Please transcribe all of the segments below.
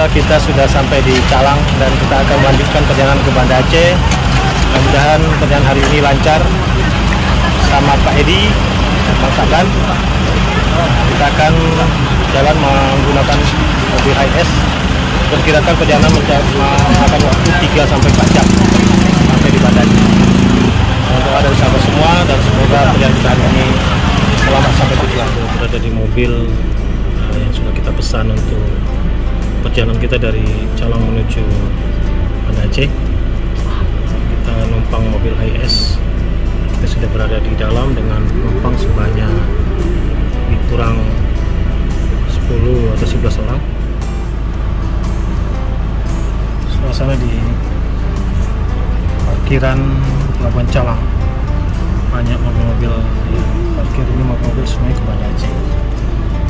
Kita sudah sampai di Calang dan kita akan melanjutkan perjalanan ke Banda Aceh. Mudah-mudahan perjalanan hari ini lancar. Sama Pak Edi dan Bang Sadan, kita akan jalan menggunakan mobil HiAce. Perkirakan perjalanan memakan waktu 3-4 jam sampai di Banda Aceh. Doa dari sahabat semua dan semoga perjalanan kita hari ini selamat sampai tujuan. Berada di mobil yang sudah kita pesan untuk perjalanan kita dari Calang menuju Banda Aceh. Kita numpang mobil HiAce. Kita sudah berada di dalam dengan penumpang sebanyak lebih kurang 10 atau 11 orang. Suasana di parkiran Pelabuhan Calang, banyak mobil-mobil yang parkir ini, mobil-mobil semuanya ke Banda Aceh.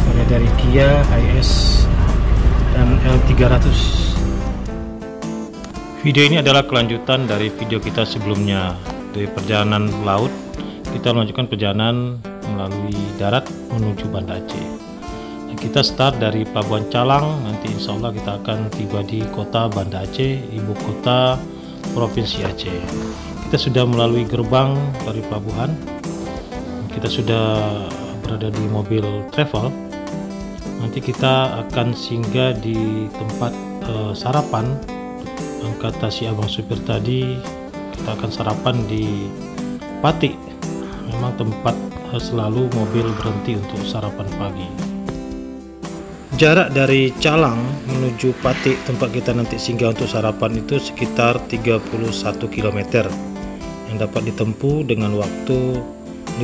Mulai dari Kia, HiAce dan L300. Video ini adalah kelanjutan dari video kita sebelumnya. Dari perjalanan laut, kita melanjutkan perjalanan melalui darat menuju Banda Aceh. Nah, kita start dari Pelabuhan Calang, nanti insya Allah kita akan tiba di kota Banda Aceh, ibu kota Provinsi Aceh. Kita sudah melalui gerbang dari pelabuhan, kita sudah berada di mobil travel. Nanti kita akan singgah di tempat sarapan. Kata si abang supir tadi, kita akan sarapan di Pati. Memang tempat selalu mobil berhenti untuk sarapan pagi. Jarak dari Calang menuju Pati tempat kita nanti singgah untuk sarapan itu sekitar 31 km yang dapat ditempuh dengan waktu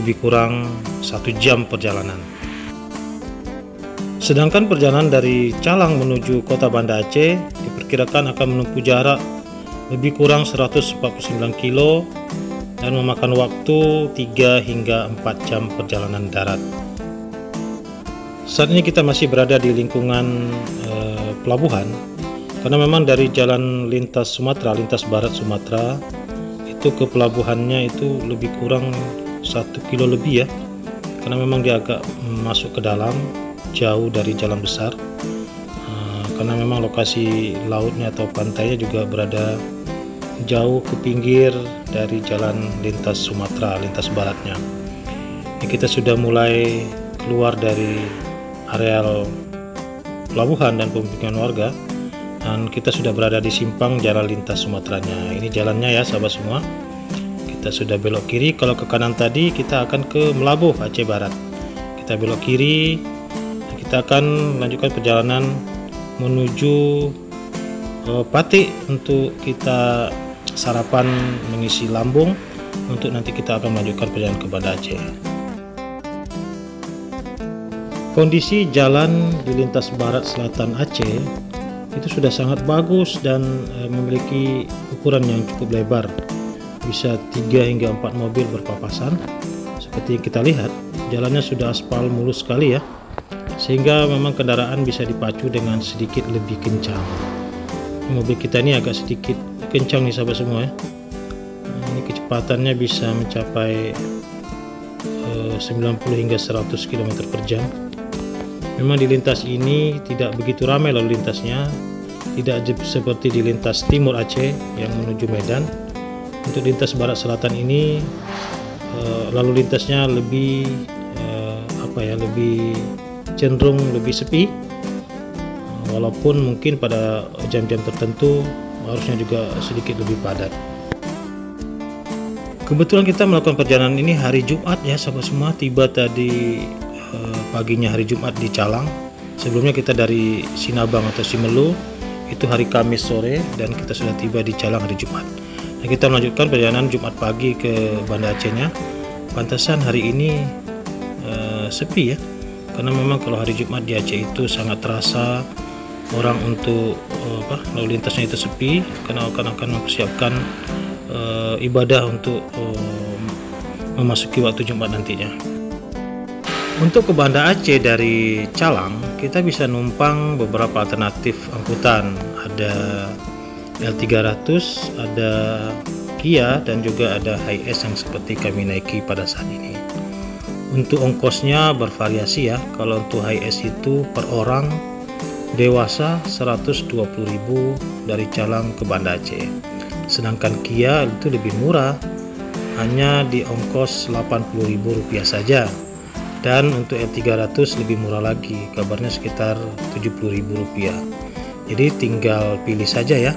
lebih kurang 1 jam perjalanan. Sedangkan perjalanan dari Calang menuju kota Banda Aceh diperkirakan akan menempuh jarak lebih kurang 149 km dan memakan waktu 3 hingga 4 jam perjalanan darat. Saat ini kita masih berada di lingkungan pelabuhan, karena memang dari jalan lintas Sumatera, lintas barat Sumatera itu ke pelabuhannya itu lebih kurang 1 kilo lebih ya, karena memang dia agak masuk ke dalam, jauh dari jalan besar, karena memang lokasi lautnya atau pantainya juga berada jauh ke pinggir dari jalan lintas Sumatera, lintas baratnya. Ini kita sudah mulai keluar dari areal pelabuhan dan pemukiman warga, dan kita sudah berada di simpang jalan lintas Sumateranya. Ini jalannya ya sahabat semua. Kita sudah belok kiri. Kalau ke kanan tadi kita akan ke Melabuh, Aceh Barat. Kita belok kiri, kita akan lanjutkan perjalanan menuju Pati untuk kita sarapan mengisi lambung, untuk nanti kita akan melanjutkan perjalanan ke Banda Aceh. Kondisi jalan di lintas barat selatan Aceh itu sudah sangat bagus dan memiliki ukuran yang cukup lebar, bisa 3 hingga 4 mobil berpapasan. Seperti yang kita lihat, jalannya sudah aspal mulus sekali ya, sehingga memang kendaraan bisa dipacu dengan sedikit lebih kencang. Mobil kita ini agak sedikit kencang nih sahabat semua ya. Ini kecepatannya bisa mencapai 90 hingga 100 km per jam. Memang di lintas ini tidak begitu ramai lalu lintasnya, tidak seperti di lintas timur Aceh yang menuju Medan. Untuk lintas barat selatan ini lalu lintasnya lebih lebih cenderung lebih sepi, walaupun mungkin pada jam-jam tertentu harusnya juga sedikit lebih padat. Kebetulan kita melakukan perjalanan ini hari Jumat ya sahabat semua, tiba tadi paginya hari Jumat di Calang. Sebelumnya kita dari Sinabang atau Simelu itu hari Kamis sore, dan kita sudah tiba di Calang hari Jumat. Nah, kita melanjutkan perjalanan Jumat pagi ke Banda Acehnya. Pantasan hari ini sepi ya, karena memang kalau hari Jumat di Aceh itu sangat terasa orang untuk lalu lintasnya itu sepi, karena akan mempersiapkan ibadah untuk memasuki waktu Jumat nantinya. Untuk ke Banda Aceh dari Calang, kita bisa numpang beberapa alternatif angkutan. Ada L300, ada Kia, dan juga ada HiAce yang seperti kami naiki pada saat ini. Untuk ongkosnya bervariasi ya. Kalau untuk HiAce itu per orang dewasa 120.000 dari Calang ke Banda Aceh. Sedangkan Kia itu lebih murah, hanya di ongkos Rp80.000 saja. Dan untuk L300 lebih murah lagi, kabarnya sekitar Rp70.000. Jadi tinggal pilih saja ya.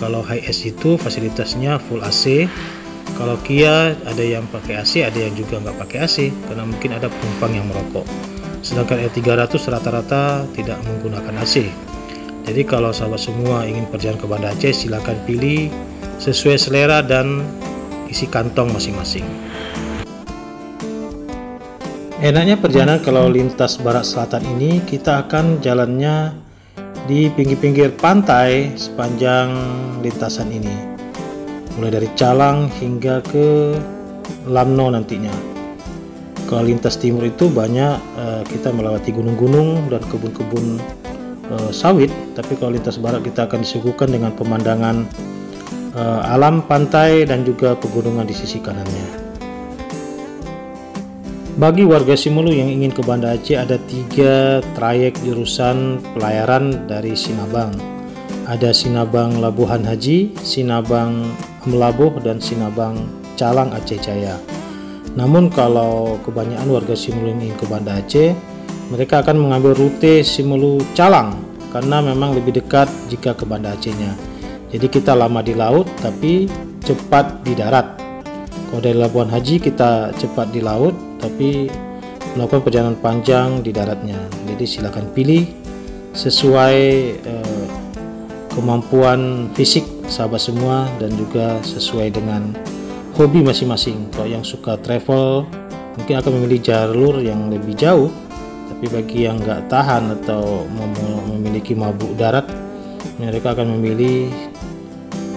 Kalau Hiace itu fasilitasnya full AC. Kalau Kia ada yang pakai AC, ada yang juga nggak pakai AC karena mungkin ada penumpang yang merokok. Sedangkan L300 rata-rata tidak menggunakan AC. Jadi kalau sahabat semua ingin perjalanan ke Banda Aceh, silakan pilih sesuai selera dan isi kantong masing-masing. Enaknya perjalanan kalau lintas barat selatan ini, kita akan jalannya di pinggir-pinggir pantai sepanjang lintasan ini, mulai dari Calang hingga ke Lamno nantinya. Kalau lintas timur itu banyak kita melewati gunung-gunung dan kebun-kebun sawit, tapi kalau lintas barat kita akan disuguhkan dengan pemandangan alam pantai dan juga pegunungan di sisi kanannya. Bagi warga Simelu yang ingin ke Banda Aceh, ada 3 trayek jurusan pelayaran dari Sinabang. Ada Sinabang Labuhan Haji, Sinabang Melabuh, dan Sinabang Calang Aceh Jaya. Namun kalau kebanyakan warga Simelu yang ingin ke Banda Aceh, mereka akan mengambil rute Simelu Calang karena memang lebih dekat jika ke Banda Acehnya. Jadi kita lama di laut tapi cepat di darat. Kalau dari Labuan Haji kita cepat di laut tapi melakukan perjalanan panjang di daratnya. Jadi silakan pilih sesuai kemampuan fisik sahabat semua dan juga sesuai dengan hobi masing-masing. Kalau yang suka travel mungkin akan memilih jalur yang lebih jauh, tapi bagi yang nggak tahan atau memiliki mabuk darat, mereka akan memilih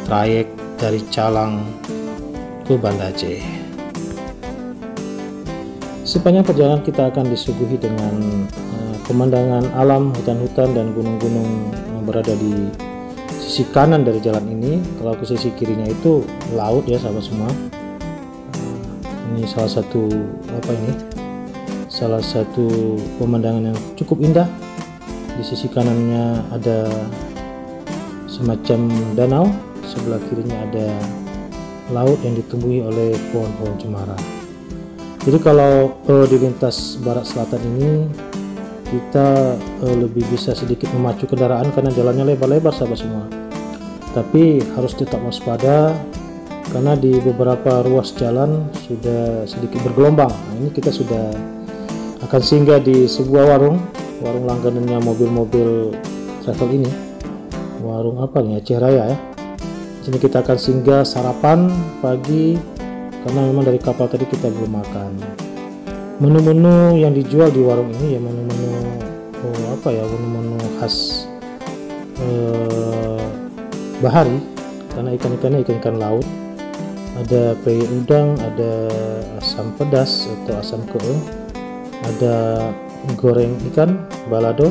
trayek dari Calang ke Banda Aceh. Sepanjang perjalanan kita akan disuguhi dengan pemandangan alam, hutan-hutan dan gunung-gunung yang berada di sisi kanan dari jalan ini. Kalau ke sisi kirinya itu laut ya sahabat semua. Ini salah satu pemandangan yang cukup indah. Di sisi kanannya ada semacam danau, sebelah kirinya ada laut yang ditumbuhi oleh pohon-pohon cemara. Jadi kalau di lintas barat selatan ini kita lebih bisa sedikit memacu kendaraan karena jalannya lebar-lebar sahabat semua. Tapi harus tetap waspada karena di beberapa ruas jalan sudah sedikit bergelombang. Nah, ini kita sudah akan singgah di sebuah warung langganannya mobil-mobil travel ini. Warung apa nih? Aceh Raya ya. Sini kita akan singgah sarapan pagi karena memang dari kapal tadi kita belum makan. Menu-menu yang dijual di warung ini ya menu-menu menu-menu khas bahari karena ikan-ikannya ikan-ikan laut. Ada peyek udang, ada asam pedas atau asam keong, ada goreng ikan balado,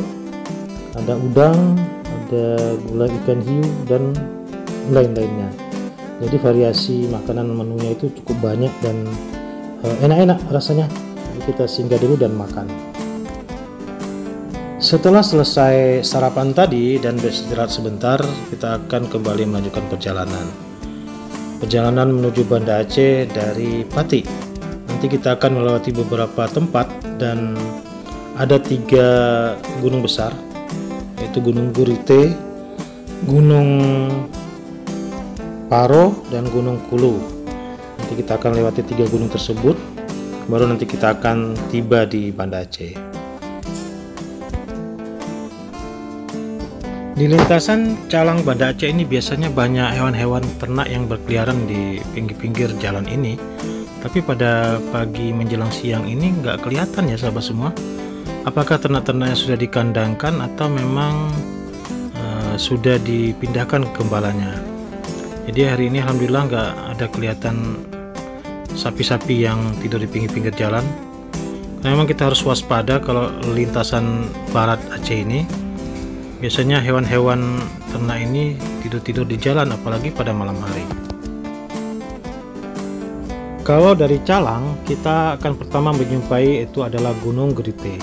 ada udang, ada gulai ikan hiu dan lain-lainnya. Jadi variasi makanan menunya itu cukup banyak dan enak-enak rasanya. Jadi kita singgah dulu dan makan. Setelah selesai sarapan tadi dan beristirahat sebentar, kita akan kembali melanjutkan perjalanan. Perjalanan menuju Banda Aceh dari Pati. Nanti kita akan melewati beberapa tempat dan ada 3 gunung besar, yaitu Gunung Gurite, Gunung Paro, dan Gunung Kulu. Nanti kita akan lewati 3 gunung tersebut, baru nanti kita akan tiba di Banda Aceh. Di lintasan Calang Banda Aceh ini biasanya banyak hewan-hewan ternak yang berkeliaran di pinggir-pinggir jalan ini. Tapi pada pagi menjelang siang ini nggak kelihatan ya sahabat semua. Apakah ternak-ternaknya sudah dikandangkan atau memang sudah dipindahkan ke gembalanya? Jadi hari ini alhamdulillah nggak ada kelihatan sapi-sapi yang tidur di pinggir-pinggir jalan. Memang kita harus waspada kalau lintasan barat Aceh ini. Biasanya hewan-hewan ternak ini tidur-tidur di jalan, apalagi pada malam hari. Kalau dari Calang, kita akan pertama menjumpai itu adalah Gunung Gurite.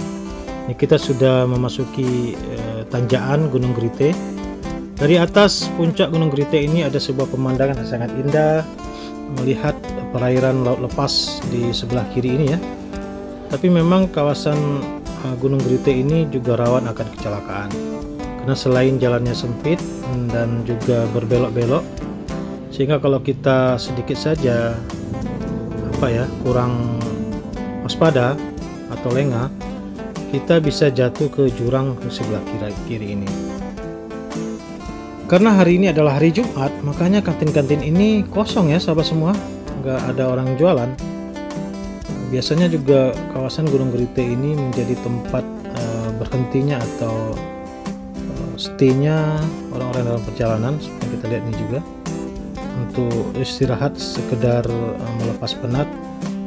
Ini kita sudah memasuki tanjakan Gunung Gerite. Dari atas puncak Gunung Gerite ini ada sebuah pemandangan yang sangat indah, melihat perairan laut lepas di sebelah kiri ini ya. Tapi memang kawasan Gunung Gerite ini juga rawan akan kecelakaan, karena selain jalannya sempit dan juga berbelok-belok, sehingga kalau kita sedikit saja kurang waspada atau lengah, kita bisa jatuh ke jurang di sebelah kiri ini. Karena hari ini adalah hari Jumat, makanya kantin-kantin ini kosong ya sahabat semua, nggak ada orang jualan. Biasanya juga kawasan Gunung Gerite ini menjadi tempat berhentinya atau stay-nya orang-orang dalam perjalanan, seperti kita lihat ini juga, untuk istirahat sekedar melepas penat,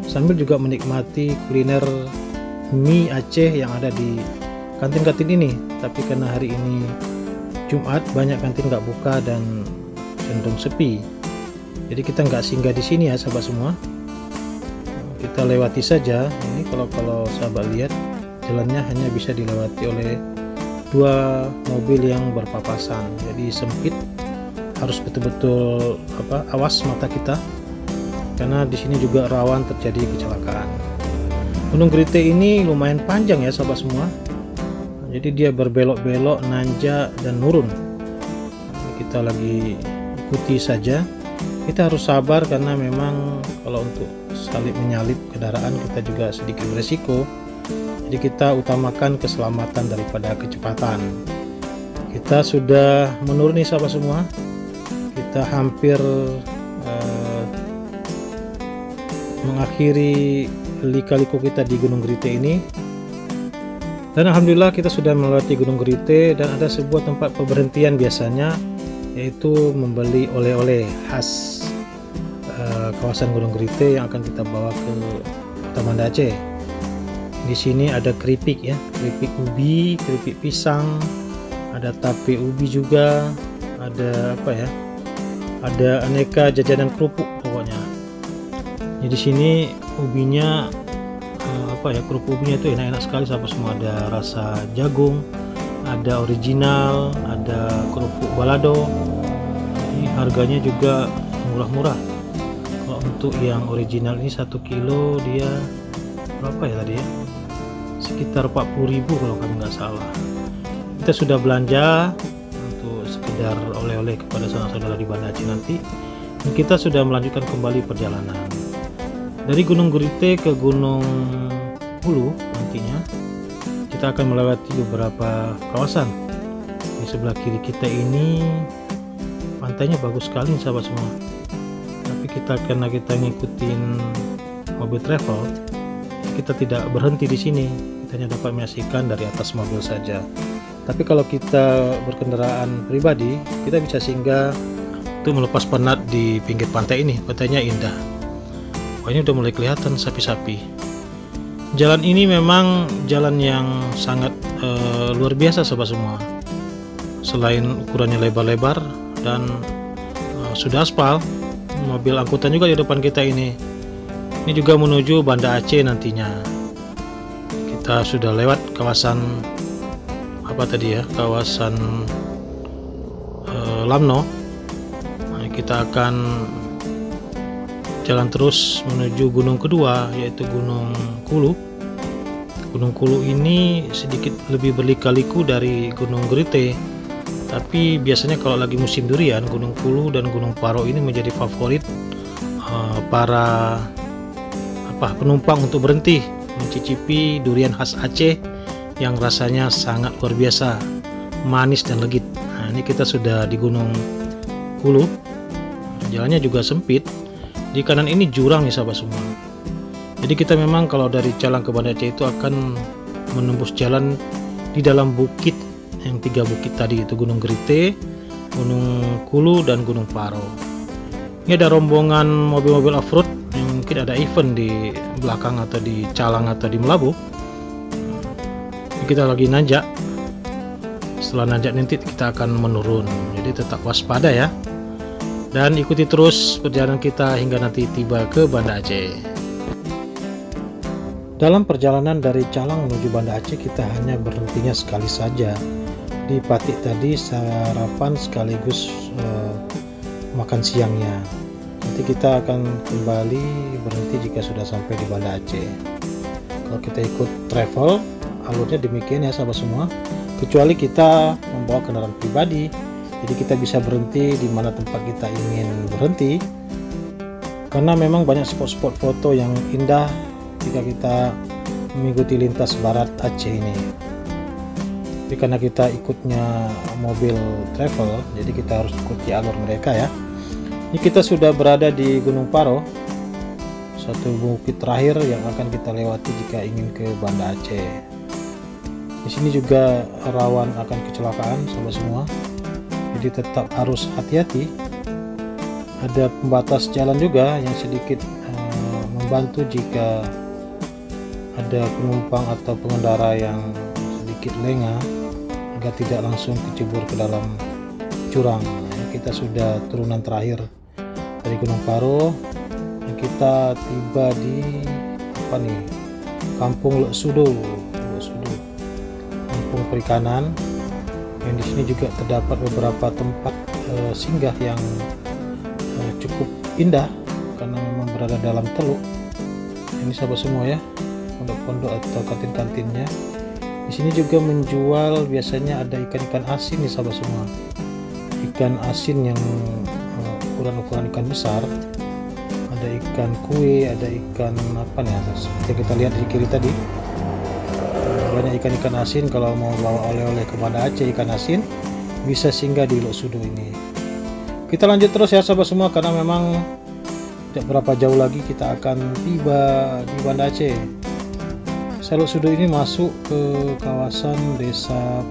sambil juga menikmati kuliner mie Aceh yang ada di kantin-kantin ini. Tapi karena hari ini Jumat, banyak kantin nggak buka dan cenderung sepi, jadi kita nggak singgah di sini ya sahabat semua. Kita lewati saja. Ini kalau sahabat lihat, jalannya hanya bisa dilewati oleh dua mobil yang berpapasan, jadi sempit. Harus betul-betul awas mata kita, karena di sini juga rawan terjadi kecelakaan. Gunung Gerite ini lumayan panjang ya sahabat semua, jadi dia berbelok-belok, nanjak dan nurun. Kita lagi ikuti saja. Kita harus sabar karena memang kalau untuk salip menyalip kendaraan kita juga sedikit beresiko. Jadi kita utamakan keselamatan daripada kecepatan. Kita sudah menuruni sahabat semua. Kita hampir mengakhiri lika-liku kita di Gunung Gerite ini. Dan alhamdulillah kita sudah melewati Gunung Gerite, dan ada sebuah tempat pemberhentian biasanya, yaitu membeli oleh-oleh khas kawasan Gunung Gerite yang akan kita bawa ke Kota Banda Aceh. Di sini ada keripik ya, keripik ubi, keripik pisang, ada tape ubi juga, ada ada aneka jajanan kerupuk pokoknya. Jadi di sini ubinya kerupuk ubinya itu enak-enak sekali sahabat semua. Ada rasa jagung, ada original, ada kerupuk balado. Ini harganya juga murah-murah. Kalau untuk yang original ini 1 kilo dia berapa ya tadi ya, sekitar 40.000 kalau kami nggak salah. Kita sudah belanja untuk sekedar oleh-oleh kepada saudara-saudara di Banda Aceh nanti, dan kita sudah melanjutkan kembali perjalanan dari Gunung Gerite ke Gunung Hulu. Nantinya kita akan melewati beberapa kawasan. Di sebelah kiri kita ini pantainya bagus sekali sahabat semua, tapi karena kita ngikutin mobil travel, kita tidak berhenti di sini. Kita hanya dapat menyaksikan dari atas mobil saja. Tapi kalau kita berkendaraan pribadi, kita bisa singgah untuk melepas penat di pinggir pantai ini. Pantainya indah. Wah, ini udah mulai kelihatan sapi-sapi. Jalan ini memang jalan yang sangat luar biasa sahabat semua. Selain ukurannya lebar-lebar dan sudah aspal, mobil angkutan juga di depan kita ini. Ini juga menuju Banda Aceh nantinya. Kita sudah lewat kawasan kawasan Lamno. Nah, kita akan jalan terus menuju gunung kedua, yaitu Gunung Kulu. Gunung Kulu ini sedikit lebih berlika-liku dari Gunung Gerite, tapi biasanya kalau lagi musim durian, Gunung Kulu dan Gunung Paro ini menjadi favorit para penumpang untuk berhenti mencicipi durian khas Aceh yang rasanya sangat luar biasa, manis dan legit. Nah, ini kita sudah di Gunung Kulu. Jalannya juga sempit. Di kanan ini jurang nih sahabat semua. Jadi kita memang kalau dari Calang ke Banda Aceh itu akan menembus jalan di dalam bukit, yang 3 bukit tadi, itu Gunung Gerite, Gunung Kulu dan Gunung Paro. Ini ada rombongan mobil-mobil off-road yang mungkin ada event di belakang atau di Calang atau di Melabu. Ini kita lagi nanjak. Setelah nanjak nanti kita akan menurun. Jadi tetap waspada ya. Dan ikuti terus perjalanan kita hingga nanti tiba ke Banda Aceh. Dalam perjalanan dari Calang menuju Banda Aceh, kita hanya berhentinya sekali saja di Patik tadi sarapan sekaligus makan siangnya. Nanti kita akan kembali berhenti jika sudah sampai di Banda Aceh. Kalau kita ikut travel, alurnya demikian ya sahabat semua, kecuali kita membawa kendaraan pribadi, jadi kita bisa berhenti di mana tempat kita ingin berhenti, karena memang banyak spot-spot foto yang indah jika kita mengikuti lintas barat Aceh ini. Tapi karena kita ikutnya mobil travel, jadi kita harus ikuti alur mereka ya. Ini kita sudah berada di Gunung Paro, satu bukit terakhir yang akan kita lewati jika ingin ke Banda Aceh. Di sini juga rawan akan kecelakaan sahabat semua, jadi tetap harus hati-hati. Ada pembatas jalan juga yang sedikit membantu jika ada penumpang atau pengendara yang sedikit lengah agar tidak langsung kecebur ke dalam jurang. Kita sudah turunan terakhir dari Gunung Paro. Kita tiba di Kampung Lok Sudo, kampung perikanan. Yang di sini juga terdapat beberapa tempat singgah yang cukup indah karena memang berada dalam teluk. Ini sahabat semua ya, pondok-pondok atau kantin-kantinnya. Di sini juga menjual, biasanya ada ikan-ikan asin nih sahabat semua. Ikan asin yang ukuran-ukuran ikan besar. Ada ikan kue, ada ikan seperti kita lihat di kiri tadi. Banyak ikan-ikan asin. Kalau mau bawa oleh-oleh ke Banda Aceh ikan asin, bisa singgah di Lok Sudo ini. Kita lanjut terus ya sahabat semua, karena memang tidak berapa jauh lagi kita akan tiba di Banda Aceh. Lok Sudo ini masuk ke kawasan desa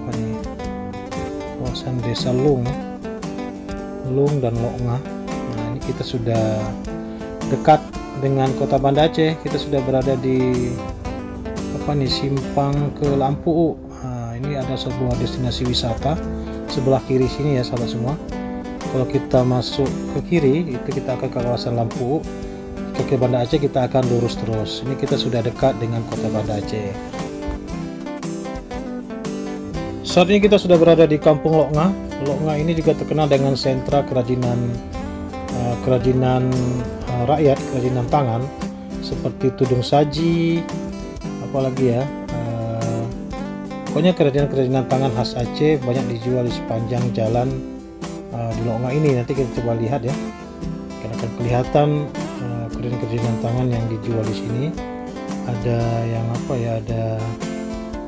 kawasan desa Lung dan Lokngah. Nah, ini kita sudah dekat dengan kota Banda Aceh. Kita sudah berada di simpang ke Lampu. Nah, ini ada sebuah destinasi wisata sebelah kiri sini ya sahabat semua. Kalau kita masuk ke kiri itu kita akan ke kawasan Lampu. Ke Banda Aceh kita akan lurus terus. Ini kita sudah dekat dengan kota Banda Aceh. Saat ini kita sudah berada di Kampung Lokngah. Lokngah ini juga terkenal dengan sentra kerajinan rakyat, kerajinan tangan seperti tudung saji, apalagi ya, pokoknya kerajinan tangan khas Aceh banyak dijual di sepanjang jalan di Lokngah ini. Nanti kita coba lihat ya, akan kelihatan kerajinan tangan yang dijual di sini. Ada yang ada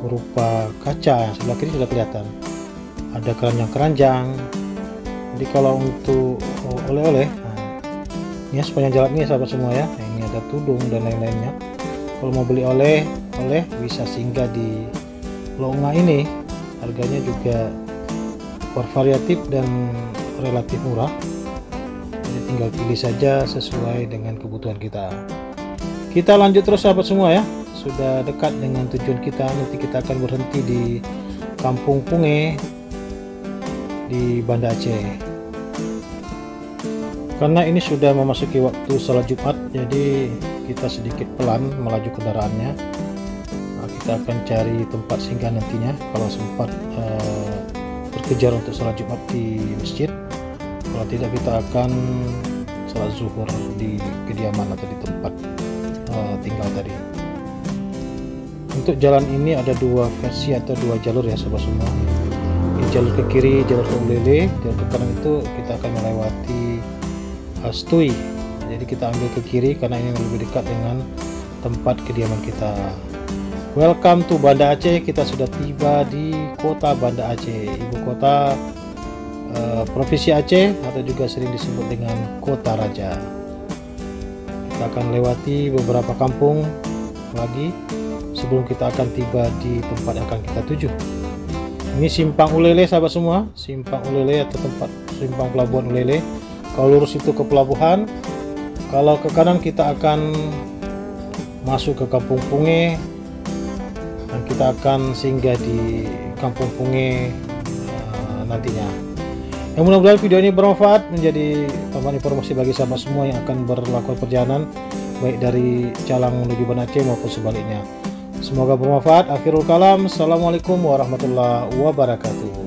berupa kaca, yang sebelah kiri sudah kelihatan. Ada keranjang-keranjang. Jadi kalau untuk oleh-oleh, ini sepanjang jalan ini sahabat semua ya. Ini ada tudung dan lain-lainnya. Kalau mau beli oleh bisa singgah di Lokngah ini. Harganya juga bervariatif dan relatif murah. Jadi tinggal pilih saja sesuai dengan kebutuhan kita. Kita lanjut terus sahabat semua ya. Sudah dekat dengan tujuan kita. Nanti kita akan berhenti di Kampung Punge di Banda Aceh. Karena ini sudah memasuki waktu salat Jumat, jadi kita sedikit pelan melaju kendaraannya. Nah, kita akan cari tempat singgah nantinya kalau sempat berkejar untuk salat Jumat di masjid. Kalau tidak, kita akan salat zuhur di kediaman atau di tempat tinggal tadi. Untuk jalan ini ada dua versi atau dua jalur ya sahabat semua. Di jalur ke kiri, jalur ke Ulele, jalur ke kanan itu kita akan melewati Stui. Jadi kita ambil ke kiri karena ini lebih dekat dengan tempat kediaman kita. Welcome to Banda Aceh. Kita sudah tiba di kota Banda Aceh, ibu kota provinsi Aceh, atau juga sering disebut dengan kota raja. Kita akan lewati beberapa kampung lagi sebelum kita akan tiba di tempat yang akan kita tuju. Ini simpang Ulele sahabat semua, simpang Ulele atau tempat simpang pelabuhan Ulele. Kalau lurus itu ke pelabuhan, kalau ke kanan kita akan masuk ke Kampung Punge, dan kita akan singgah di Kampung Punge nantinya. Yang mudah-mudahan video ini bermanfaat, menjadi tambahan informasi bagi sahabat semua yang akan berlakukan perjalanan baik dari Calang menuju Banda Aceh maupun sebaliknya. Semoga bermanfaat. Akhirul kalam. Assalamualaikum warahmatullahi wabarakatuh.